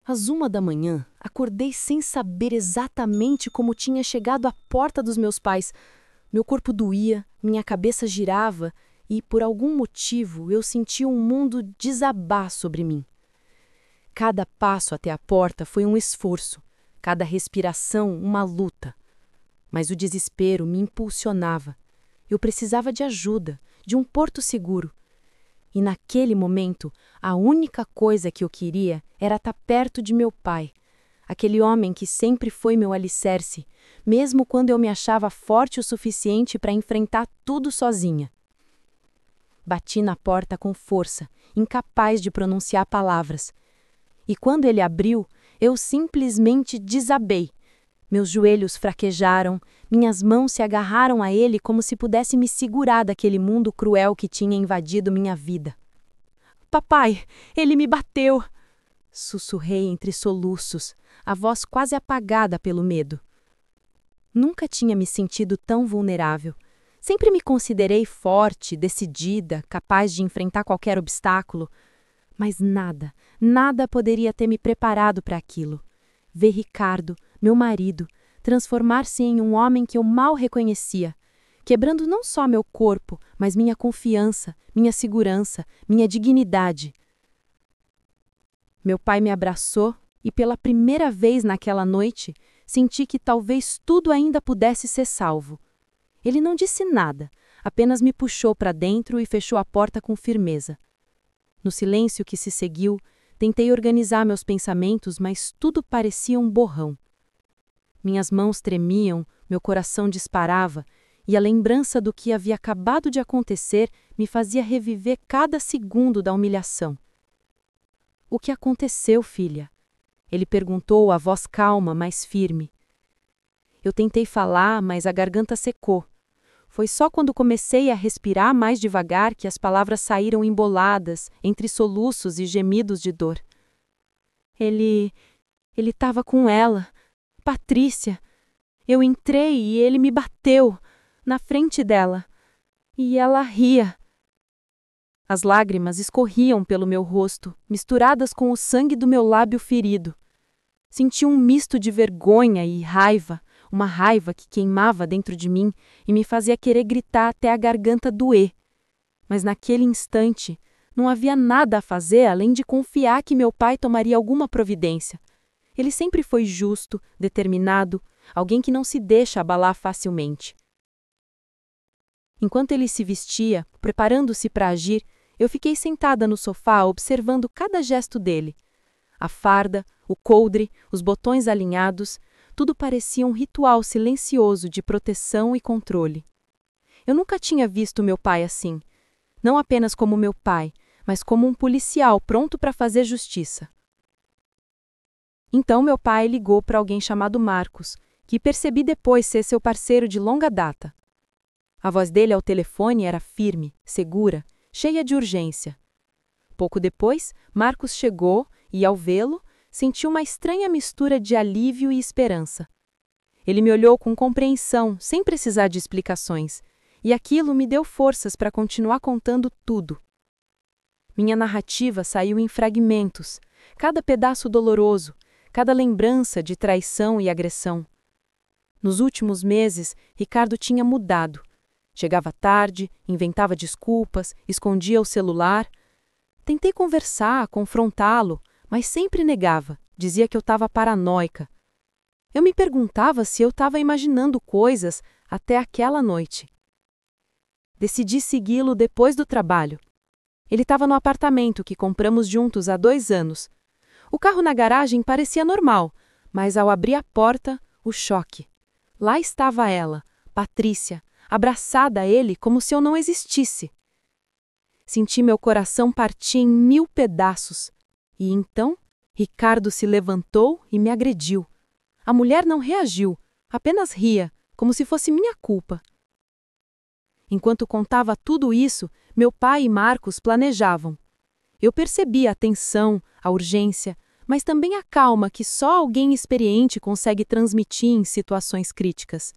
Às 1 da manhã, acordei sem saber exatamente como tinha chegado à porta dos meus pais. Meu corpo doía, minha cabeça girava e, por algum motivo, eu sentia um mundo desabar sobre mim. Cada passo até a porta foi um esforço, cada respiração uma luta. Mas o desespero me impulsionava. Eu precisava de ajuda, de um porto seguro. E naquele momento, a única coisa que eu queria era estar perto de meu pai, aquele homem que sempre foi meu alicerce, mesmo quando eu me achava forte o suficiente para enfrentar tudo sozinha. Bati na porta com força, incapaz de pronunciar palavras. E quando ele abriu, eu simplesmente desabei. Meus joelhos fraquejaram, minhas mãos se agarraram a ele como se pudesse me segurar daquele mundo cruel que tinha invadido minha vida. Papai, ele me bateu! Sussurrei entre soluços, a voz quase apagada pelo medo. Nunca tinha me sentido tão vulnerável. Sempre me considerei forte, decidida, capaz de enfrentar qualquer obstáculo. Mas nada poderia ter me preparado para aquilo. Ver Ricardo, meu marido, transformar-se em um homem que eu mal reconhecia, quebrando não só meu corpo, mas minha confiança, minha segurança, minha dignidade. Meu pai me abraçou e, pela primeira vez naquela noite, senti que talvez tudo ainda pudesse ser salvo. Ele não disse nada, apenas me puxou para dentro e fechou a porta com firmeza. No silêncio que se seguiu, tentei organizar meus pensamentos, mas tudo parecia um borrão. Minhas mãos tremiam, meu coração disparava, e a lembrança do que havia acabado de acontecer me fazia reviver cada segundo da humilhação. O que aconteceu, filha? Ele perguntou, a voz calma, mas firme. Eu tentei falar, mas a garganta secou. Foi só quando comecei a respirar mais devagar que as palavras saíram emboladas, entre soluços e gemidos de dor. Ele estava com ela, Patrícia. Eu entrei e ele me bateu, na frente dela. E ela ria. As lágrimas escorriam pelo meu rosto, misturadas com o sangue do meu lábio ferido. Senti um misto de vergonha e raiva, uma raiva que queimava dentro de mim e me fazia querer gritar até a garganta doer. Mas naquele instante, não havia nada a fazer além de confiar que meu pai tomaria alguma providência. Ele sempre foi justo, determinado, alguém que não se deixa abalar facilmente. Enquanto ele se vestia, preparando-se para agir, eu fiquei sentada no sofá observando cada gesto dele. A farda, o coldre, os botões alinhados, tudo parecia um ritual silencioso de proteção e controle. Eu nunca tinha visto meu pai assim, não apenas como meu pai, mas como um policial pronto para fazer justiça. Então meu pai ligou para alguém chamado Marcos, que percebi depois ser seu parceiro de longa data. A voz dele ao telefone era firme, segura, cheia de urgência. Pouco depois, Marcos chegou e, ao vê-lo, senti uma estranha mistura de alívio e esperança. Ele me olhou com compreensão, sem precisar de explicações, e aquilo me deu forças para continuar contando tudo. Minha narrativa saiu em fragmentos, cada pedaço doloroso, cada lembrança de traição e agressão. Nos últimos meses, Ricardo tinha mudado. Chegava tarde, inventava desculpas, escondia o celular. Tentei conversar, confrontá-lo, mas sempre negava, dizia que eu estava paranoica. Eu me perguntava se eu estava imaginando coisas até aquela noite. Decidi segui-lo depois do trabalho. Ele estava no apartamento que compramos juntos há 2 anos. O carro na garagem parecia normal, mas ao abrir a porta, o choque. Lá estava ela, Patrícia, abraçada a ele como se eu não existisse. Senti meu coração partir em 1000 pedaços. E então, Ricardo se levantou e me agrediu. A mulher não reagiu, apenas ria, como se fosse minha culpa. Enquanto contava tudo isso, meu pai e Marcos planejavam. Eu percebia a tensão, a urgência, mas também a calma que só alguém experiente consegue transmitir em situações críticas.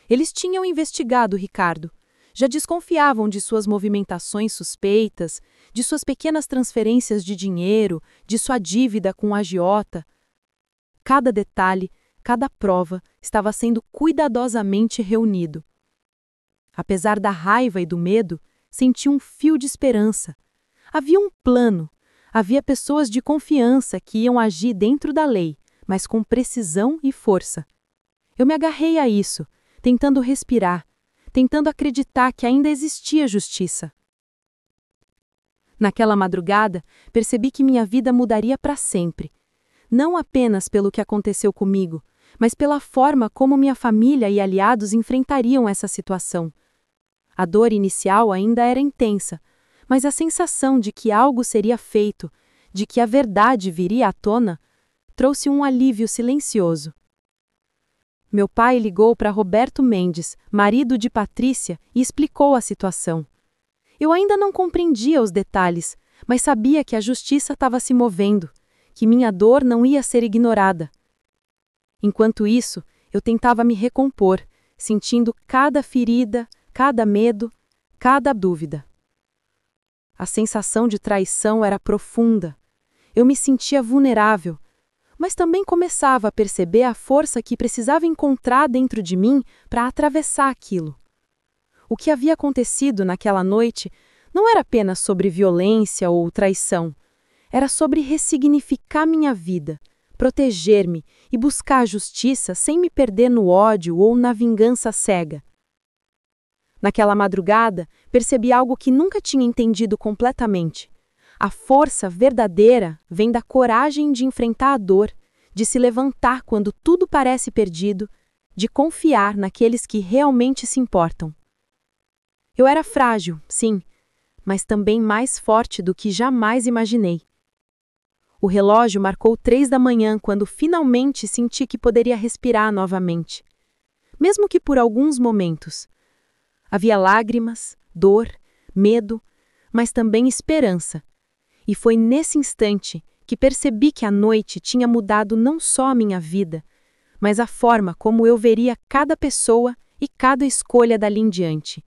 Eles tinham investigado Ricardo, Já desconfiavam de suas movimentações suspeitas, de suas pequenas transferências de dinheiro, de sua dívida com o agiota. Cada detalhe, cada prova estava sendo cuidadosamente reunido. Apesar da raiva e do medo, senti um fio de esperança. Havia um plano, havia pessoas de confiança que iam agir dentro da lei, mas com precisão e força. Eu me agarrei a isso, tentando respirar, tentando acreditar que ainda existia justiça. Naquela madrugada, percebi que minha vida mudaria para sempre. Não apenas pelo que aconteceu comigo, mas pela forma como minha família e aliados enfrentariam essa situação. A dor inicial ainda era intensa, mas a sensação de que algo seria feito, de que a verdade viria à tona, trouxe um alívio silencioso. Meu pai ligou para Roberto Mendes, marido de Patrícia, e explicou a situação. Eu ainda não compreendia os detalhes, mas sabia que a justiça estava se movendo, que minha dor não ia ser ignorada. Enquanto isso, eu tentava me recompor, sentindo cada ferida, cada medo, cada dúvida. A sensação de traição era profunda. Eu me sentia vulnerável, mas também começava a perceber a força que precisava encontrar dentro de mim para atravessar aquilo. O que havia acontecido naquela noite não era apenas sobre violência ou traição, era sobre ressignificar minha vida, proteger-me e buscar a justiça sem me perder no ódio ou na vingança cega. Naquela madrugada, percebi algo que nunca tinha entendido completamente. A força verdadeira vem da coragem de enfrentar a dor, de se levantar quando tudo parece perdido, de confiar naqueles que realmente se importam. Eu era frágil, sim, mas também mais forte do que jamais imaginei. O relógio marcou 3 da manhã quando finalmente senti que poderia respirar novamente. Mesmo que por alguns momentos. Havia lágrimas, dor, medo, mas também esperança. E foi nesse instante que percebi que a noite tinha mudado não só a minha vida, mas a forma como eu veria cada pessoa e cada escolha dali em diante.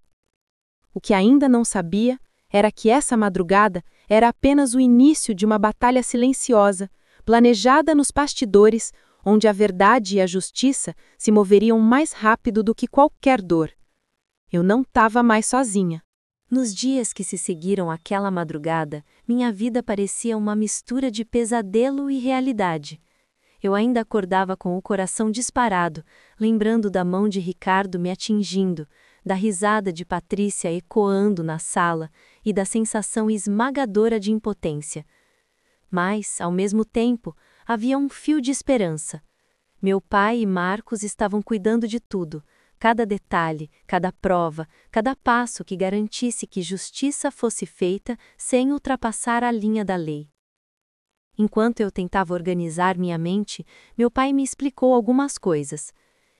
O que ainda não sabia era que essa madrugada era apenas o início de uma batalha silenciosa, planejada nos bastidores, onde a verdade e a justiça se moveriam mais rápido do que qualquer dor. Eu não estava mais sozinha. Nos dias que se seguiram àquela madrugada, minha vida parecia uma mistura de pesadelo e realidade. Eu ainda acordava com o coração disparado, lembrando da mão de Ricardo me atingindo, da risada de Patrícia ecoando na sala e da sensação esmagadora de impotência. Mas, ao mesmo tempo, havia um fio de esperança. Meu pai e Marcos estavam cuidando de tudo. Cada detalhe, cada prova, cada passo que garantisse que justiça fosse feita sem ultrapassar a linha da lei. Enquanto eu tentava organizar minha mente, meu pai me explicou algumas coisas.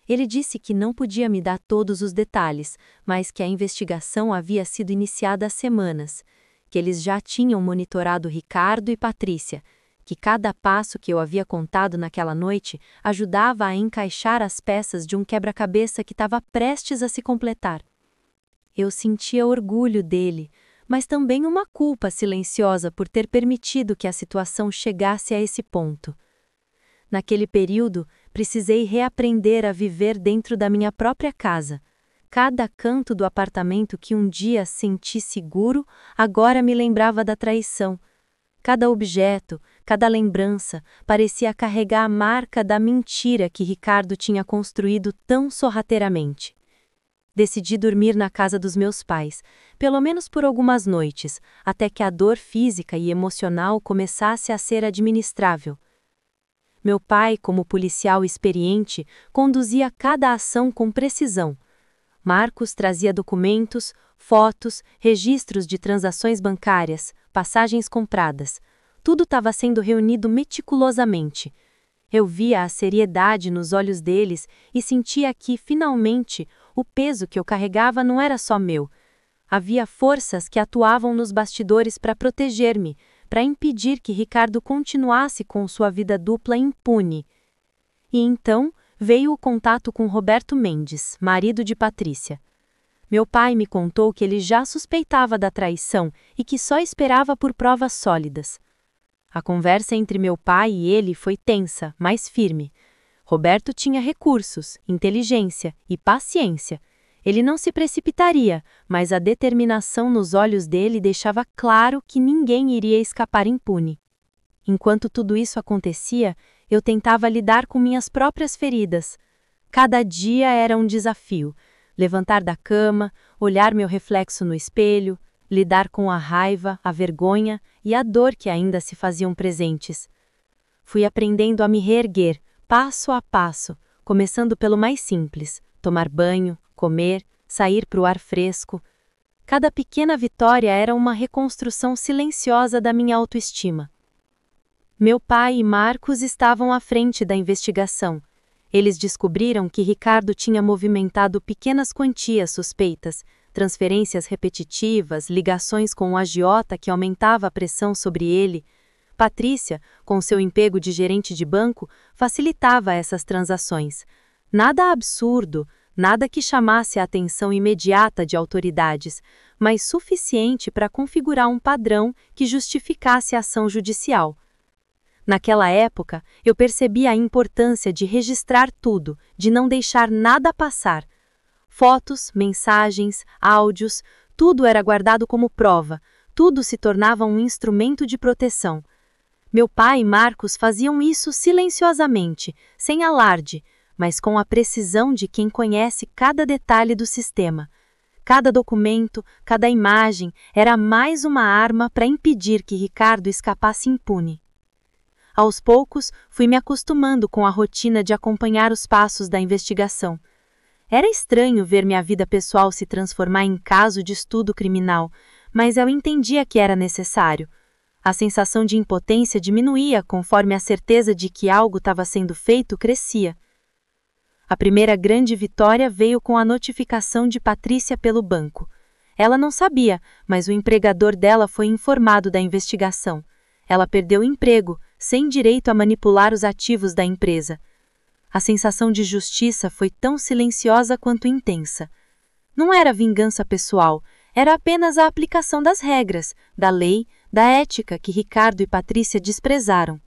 Ele disse que não podia me dar todos os detalhes, mas que a investigação havia sido iniciada há semanas, que eles já tinham monitorado Ricardo e Patrícia, que cada passo que eu havia contado naquela noite ajudava a encaixar as peças de um quebra-cabeça que estava prestes a se completar. Eu sentia orgulho dele, mas também uma culpa silenciosa por ter permitido que a situação chegasse a esse ponto. Naquele período, precisei reaprender a viver dentro da minha própria casa. Cada canto do apartamento que um dia senti seguro, agora me lembrava da traição. Cada objeto, cada lembrança, parecia carregar a marca da mentira que Ricardo tinha construído tão sorrateiramente. Decidi dormir na casa dos meus pais, pelo menos por algumas noites, até que a dor física e emocional começasse a ser administrável. Meu pai, como policial experiente, conduzia cada ação com precisão. Marcos trazia documentos, fotos, registros de transações bancárias, passagens compradas. Tudo estava sendo reunido meticulosamente. Eu via a seriedade nos olhos deles e sentia que, finalmente, o peso que eu carregava não era só meu. Havia forças que atuavam nos bastidores para proteger-me, para impedir que Ricardo continuasse com sua vida dupla impune. E então veio o contato com Roberto Mendes, marido de Patrícia. Meu pai me contou que ele já suspeitava da traição e que só esperava por provas sólidas. A conversa entre meu pai e ele foi tensa, mas firme. Roberto tinha recursos, inteligência e paciência. Ele não se precipitaria, mas a determinação nos olhos dele deixava claro que ninguém iria escapar impune. Enquanto tudo isso acontecia, eu tentava lidar com minhas próprias feridas. Cada dia era um desafio. Levantar da cama, olhar meu reflexo no espelho, lidar com a raiva, a vergonha e a dor que ainda se faziam presentes. Fui aprendendo a me reerguer, passo a passo, começando pelo mais simples: tomar banho, comer, sair para o ar fresco. Cada pequena vitória era uma reconstrução silenciosa da minha autoestima. Meu pai e Marcos estavam à frente da investigação. Eles descobriram que Ricardo tinha movimentado pequenas quantias suspeitas, transferências repetitivas, ligações com um agiota que aumentava a pressão sobre ele. Patrícia, com seu emprego de gerente de banco, facilitava essas transações. Nada absurdo, nada que chamasse a atenção imediata de autoridades, mas suficiente para configurar um padrão que justificasse a ação judicial. Naquela época, eu percebi a importância de registrar tudo, de não deixar nada passar. Fotos, mensagens, áudios, tudo era guardado como prova, tudo se tornava um instrumento de proteção. Meu pai e Marcos faziam isso silenciosamente, sem alarde, mas com a precisão de quem conhece cada detalhe do sistema. Cada documento, cada imagem era mais uma arma para impedir que Ricardo escapasse impune. Aos poucos, fui me acostumando com a rotina de acompanhar os passos da investigação. Era estranho ver minha vida pessoal se transformar em caso de estudo criminal, mas eu entendia que era necessário. A sensação de impotência diminuía conforme a certeza de que algo estava sendo feito crescia. A primeira grande vitória veio com a notificação de Patrícia pelo banco. Ela não sabia, mas o empregador dela foi informado da investigação. Ela perdeu o emprego, sem direito a manipular os ativos da empresa. A sensação de justiça foi tão silenciosa quanto intensa. Não era vingança pessoal, era apenas a aplicação das regras, da lei, da ética que Ricardo e Patrícia desprezaram.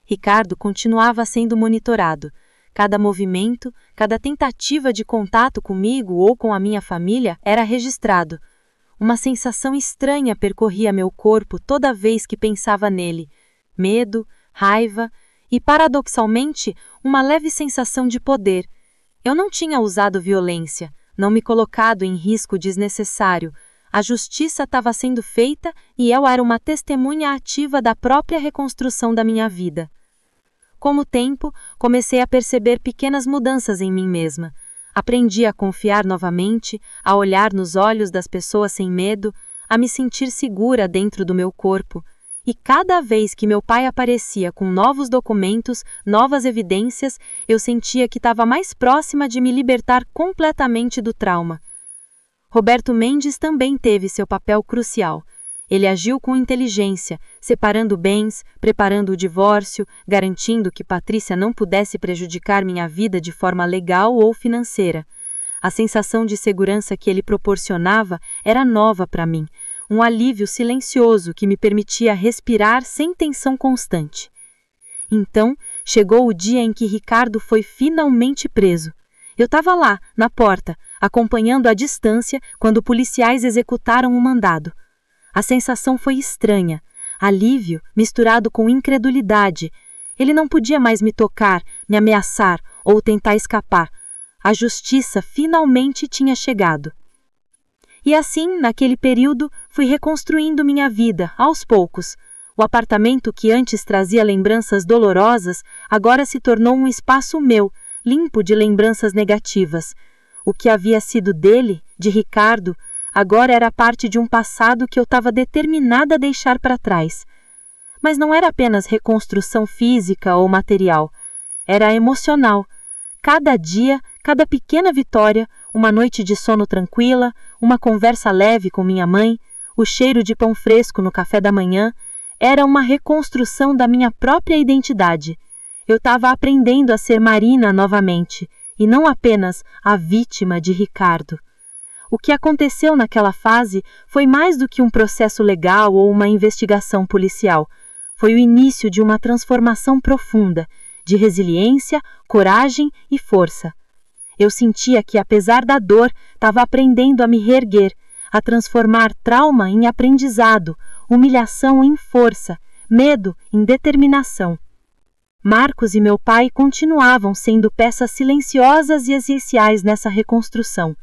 Ricardo continuava sendo monitorado. Cada movimento, cada tentativa de contato comigo ou com a minha família era registrado. Uma sensação estranha percorria meu corpo toda vez que pensava nele. Medo, raiva e, paradoxalmente, uma leve sensação de poder. Eu não tinha usado violência, não me colocado em risco desnecessário. A justiça estava sendo feita e eu era uma testemunha ativa da própria reconstrução da minha vida. Com o tempo, comecei a perceber pequenas mudanças em mim mesma. Aprendi a confiar novamente, a olhar nos olhos das pessoas sem medo, a me sentir segura dentro do meu corpo. E cada vez que meu pai aparecia com novos documentos, novas evidências, eu sentia que estava mais próxima de me libertar completamente do trauma. Roberto Mendes também teve seu papel crucial. Ele agiu com inteligência, separando bens, preparando o divórcio, garantindo que Patrícia não pudesse prejudicar minha vida de forma legal ou financeira. A sensação de segurança que ele proporcionava era nova para mim. Um alívio silencioso que me permitia respirar sem tensão constante. Então, chegou o dia em que Ricardo foi finalmente preso. Eu estava lá, na porta, acompanhando à distância quando policiais executaram o mandado. A sensação foi estranha, alívio misturado com incredulidade. Ele não podia mais me tocar, me ameaçar ou tentar escapar. A justiça finalmente tinha chegado. E assim, naquele período, fui reconstruindo minha vida, aos poucos. O apartamento que antes trazia lembranças dolorosas, agora se tornou um espaço meu, limpo de lembranças negativas. O que havia sido dele, de Ricardo, agora era parte de um passado que eu estava determinada a deixar para trás. Mas não era apenas reconstrução física ou material. Era emocional. Cada dia, cada pequena vitória, uma noite de sono tranquila, uma conversa leve com minha mãe, o cheiro de pão fresco no café da manhã, era uma reconstrução da minha própria identidade. Eu estava aprendendo a ser Marina novamente, e não apenas a vítima de Ricardo. O que aconteceu naquela fase foi mais do que um processo legal ou uma investigação policial. Foi o início de uma transformação profunda, de resiliência, coragem e força. Eu sentia que, apesar da dor, estava aprendendo a me reerguer, a transformar trauma em aprendizado, humilhação em força, medo em determinação. Marcos e meu pai continuavam sendo peças silenciosas e essenciais nessa reconstrução.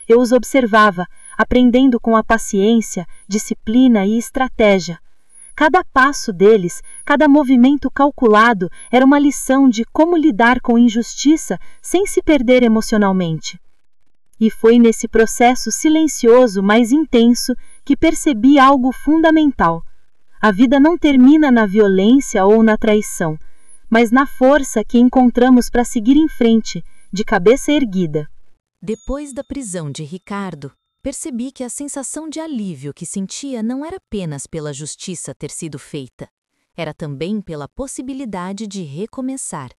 Eu os observava, aprendendo com a paciência, disciplina e estratégia. Cada passo deles, cada movimento calculado era uma lição de como lidar com injustiça sem se perder emocionalmente. E foi nesse processo silencioso, mas intenso, que percebi algo fundamental. A vida não termina na violência ou na traição, mas na força que encontramos para seguir em frente, de cabeça erguida. Depois da prisão de Ricardo, percebi que a sensação de alívio que sentia não era apenas pela justiça ter sido feita, era também pela possibilidade de recomeçar.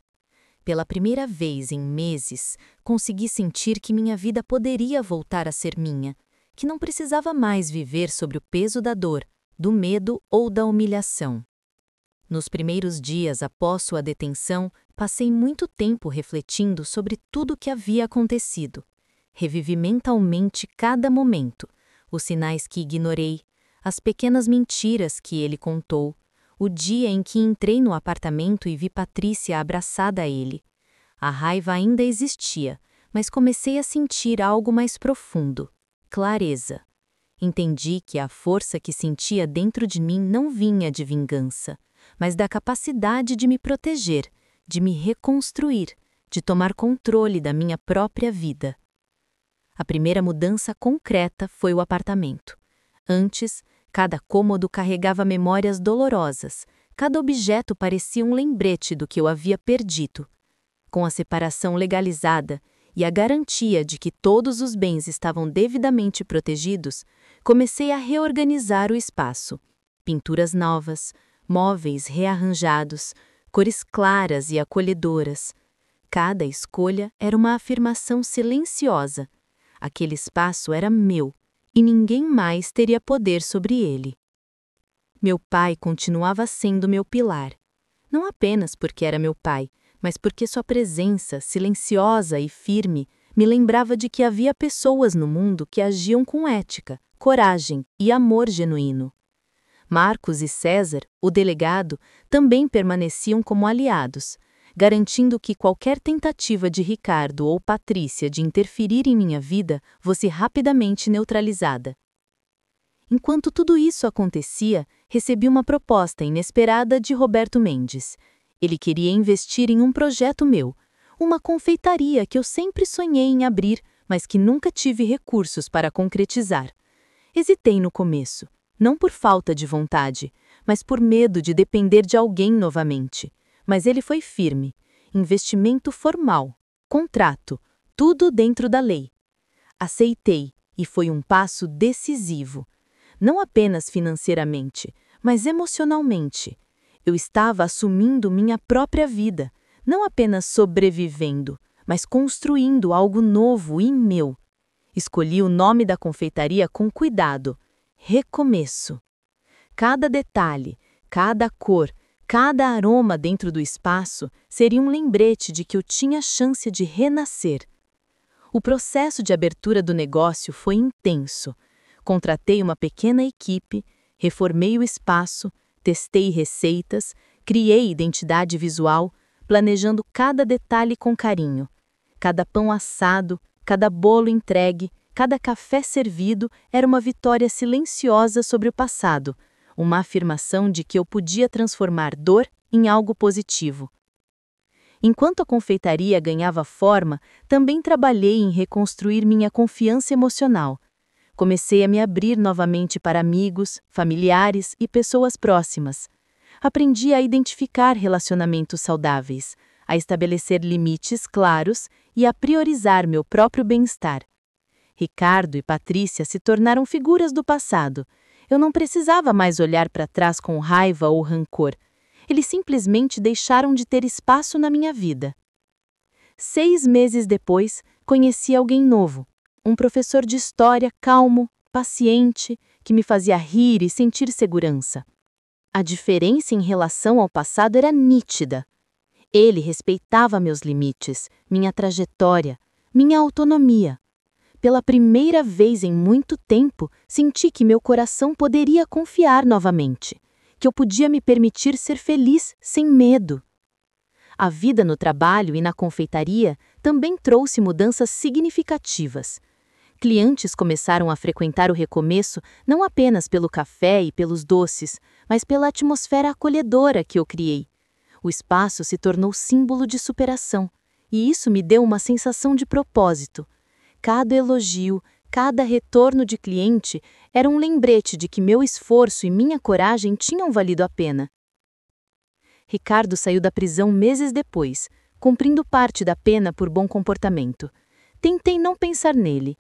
Pela primeira vez em meses, consegui sentir que minha vida poderia voltar a ser minha, que não precisava mais viver sob o peso da dor, do medo ou da humilhação. Nos primeiros dias após sua detenção, passei muito tempo refletindo sobre tudo o que havia acontecido. Revivi mentalmente cada momento, os sinais que ignorei, as pequenas mentiras que ele contou, o dia em que entrei no apartamento e vi Patrícia abraçada a ele. A raiva ainda existia, mas comecei a sentir algo mais profundo, clareza. Entendi que a força que sentia dentro de mim não vinha de vingança, mas da capacidade de me proteger, de me reconstruir, de tomar controle da minha própria vida. A primeira mudança concreta foi o apartamento. Antes, cada cômodo carregava memórias dolorosas, cada objeto parecia um lembrete do que eu havia perdido. Com a separação legalizada e a garantia de que todos os bens estavam devidamente protegidos, comecei a reorganizar o espaço. Pinturas novas, móveis rearranjados, cores claras e acolhedoras. Cada escolha era uma afirmação silenciosa. Aquele espaço era meu, e ninguém mais teria poder sobre ele. Meu pai continuava sendo meu pilar. Não apenas porque era meu pai, mas porque sua presença, silenciosa e firme, me lembrava de que havia pessoas no mundo que agiam com ética, coragem e amor genuíno. Marcos e César, o delegado, também permaneciam como aliados, garantindo que qualquer tentativa de Ricardo ou Patrícia de interferir em minha vida fosse rapidamente neutralizada. Enquanto tudo isso acontecia, recebi uma proposta inesperada de Roberto Mendes. Ele queria investir em um projeto meu, uma confeitaria que eu sempre sonhei em abrir, mas que nunca tive recursos para concretizar. Hesitei no começo, não por falta de vontade, mas por medo de depender de alguém novamente. Mas ele foi firme. Investimento formal, contrato, tudo dentro da lei. Aceitei e foi um passo decisivo. Não apenas financeiramente, mas emocionalmente. Eu estava assumindo minha própria vida, não apenas sobrevivendo, mas construindo algo novo e meu. Escolhi o nome da confeitaria com cuidado. Recomeço. Cada detalhe, cada cor, cada aroma dentro do espaço seria um lembrete de que eu tinha chance de renascer. O processo de abertura do negócio foi intenso. Contratei uma pequena equipe, reformei o espaço, testei receitas, criei identidade visual, planejando cada detalhe com carinho. Cada pão assado, cada bolo entregue, cada café servido era uma vitória silenciosa sobre o passado, uma afirmação de que eu podia transformar dor em algo positivo. Enquanto a confeitaria ganhava forma, também trabalhei em reconstruir minha confiança emocional. Comecei a me abrir novamente para amigos, familiares e pessoas próximas. Aprendi a identificar relacionamentos saudáveis, a estabelecer limites claros e a priorizar meu próprio bem-estar. Ricardo e Patrícia se tornaram figuras do passado. Eu não precisava mais olhar para trás com raiva ou rancor. Eles simplesmente deixaram de ter espaço na minha vida. 6 meses depois, conheci alguém novo. Um professor de história calmo, paciente, que me fazia rir e sentir segurança. A diferença em relação ao passado era nítida. Ele respeitava meus limites, minha trajetória, minha autonomia. Pela primeira vez em muito tempo, senti que meu coração poderia confiar novamente, que eu podia me permitir ser feliz sem medo. A vida no trabalho e na confeitaria também trouxe mudanças significativas. Clientes começaram a frequentar o Recomeço não apenas pelo café e pelos doces, mas pela atmosfera acolhedora que eu criei. O espaço se tornou símbolo de superação, e isso me deu uma sensação de propósito. Cada elogio, cada retorno de cliente era um lembrete de que meu esforço e minha coragem tinham valido a pena. Ricardo saiu da prisão meses depois, cumprindo parte da pena por bom comportamento. Tentei não pensar nele.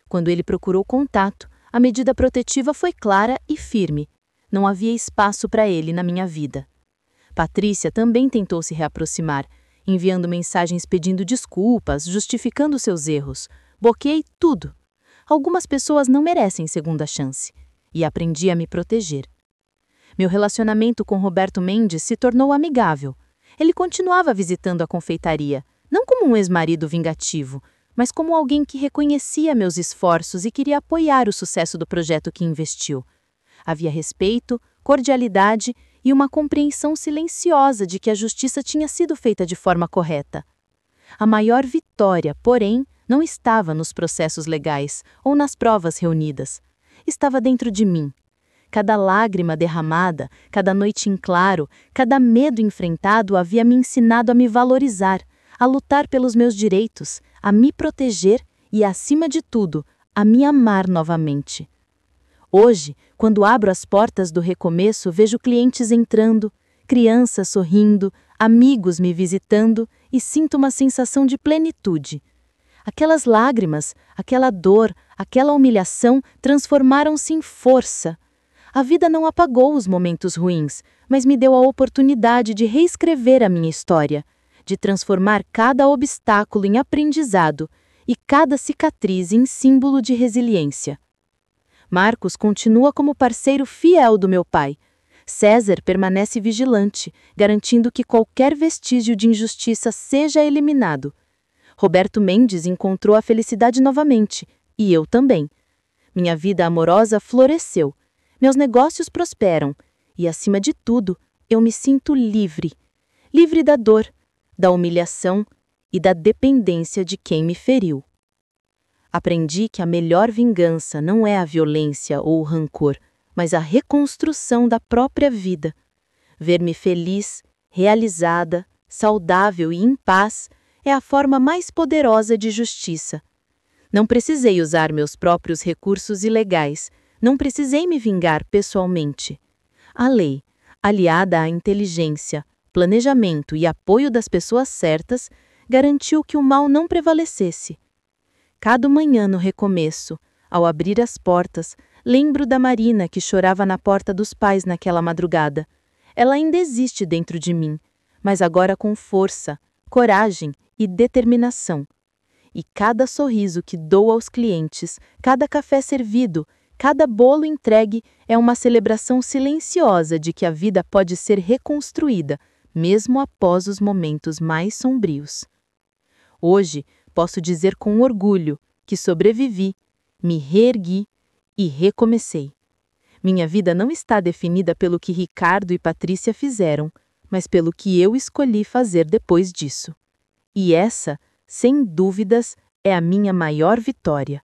Quando ele procurou contato, a medida protetiva foi clara e firme. Não havia espaço para ele na minha vida. Patrícia também tentou se reaproximar, enviando mensagens pedindo desculpas, justificando seus erros. Bloqueei tudo. Algumas pessoas não merecem segunda chance. E aprendi a me proteger. Meu relacionamento com Roberto Mendes se tornou amigável. Ele continuava visitando a confeitaria, não como um ex-marido vingativo, mas como alguém que reconhecia meus esforços e queria apoiar o sucesso do projeto que investiu. Havia respeito, cordialidade e uma compreensão silenciosa de que a justiça tinha sido feita de forma correta. A maior vitória, porém, não estava nos processos legais ou nas provas reunidas. Estava dentro de mim. Cada lágrima derramada, cada noite em claro, cada medo enfrentado havia me ensinado a me valorizar, a lutar pelos meus direitos, a me proteger e, acima de tudo, a me amar novamente. Hoje, quando abro as portas do Recomeço, vejo clientes entrando, crianças sorrindo, amigos me visitando e sinto uma sensação de plenitude. Aquelas lágrimas, aquela dor, aquela humilhação transformaram-se em força. A vida não apagou os momentos ruins, mas me deu a oportunidade de reescrever a minha história, de transformar cada obstáculo em aprendizado e cada cicatriz em símbolo de resiliência. Marcos continua como parceiro fiel do meu pai. César permanece vigilante, garantindo que qualquer vestígio de injustiça seja eliminado. Roberto Mendes encontrou a felicidade novamente, e eu também. Minha vida amorosa floresceu. Meus negócios prosperam e, acima de tudo, eu me sinto livre. Livre da dor, da humilhação e da dependência de quem me feriu. Aprendi que a melhor vingança não é a violência ou o rancor, mas a reconstrução da própria vida. Ver-me feliz, realizada, saudável e em paz é a forma mais poderosa de justiça. Não precisei usar meus próprios recursos ilegais. Não precisei me vingar pessoalmente. A lei, aliada à inteligência, planejamento e apoio das pessoas certas, garantiu que o mal não prevalecesse. Cada manhã no Recomeço, ao abrir as portas, lembro da Marina que chorava na porta dos pais naquela madrugada. Ela ainda existe dentro de mim, mas agora com força, coragem e determinação. E cada sorriso que dou aos clientes, cada café servido, cada bolo entregue é uma celebração silenciosa de que a vida pode ser reconstruída, mesmo após os momentos mais sombrios. Hoje, posso dizer com orgulho que sobrevivi, me reergui e recomecei. Minha vida não está definida pelo que Ricardo e Patrícia fizeram, mas pelo que eu escolhi fazer depois disso. E essa, sem dúvidas, é a minha maior vitória.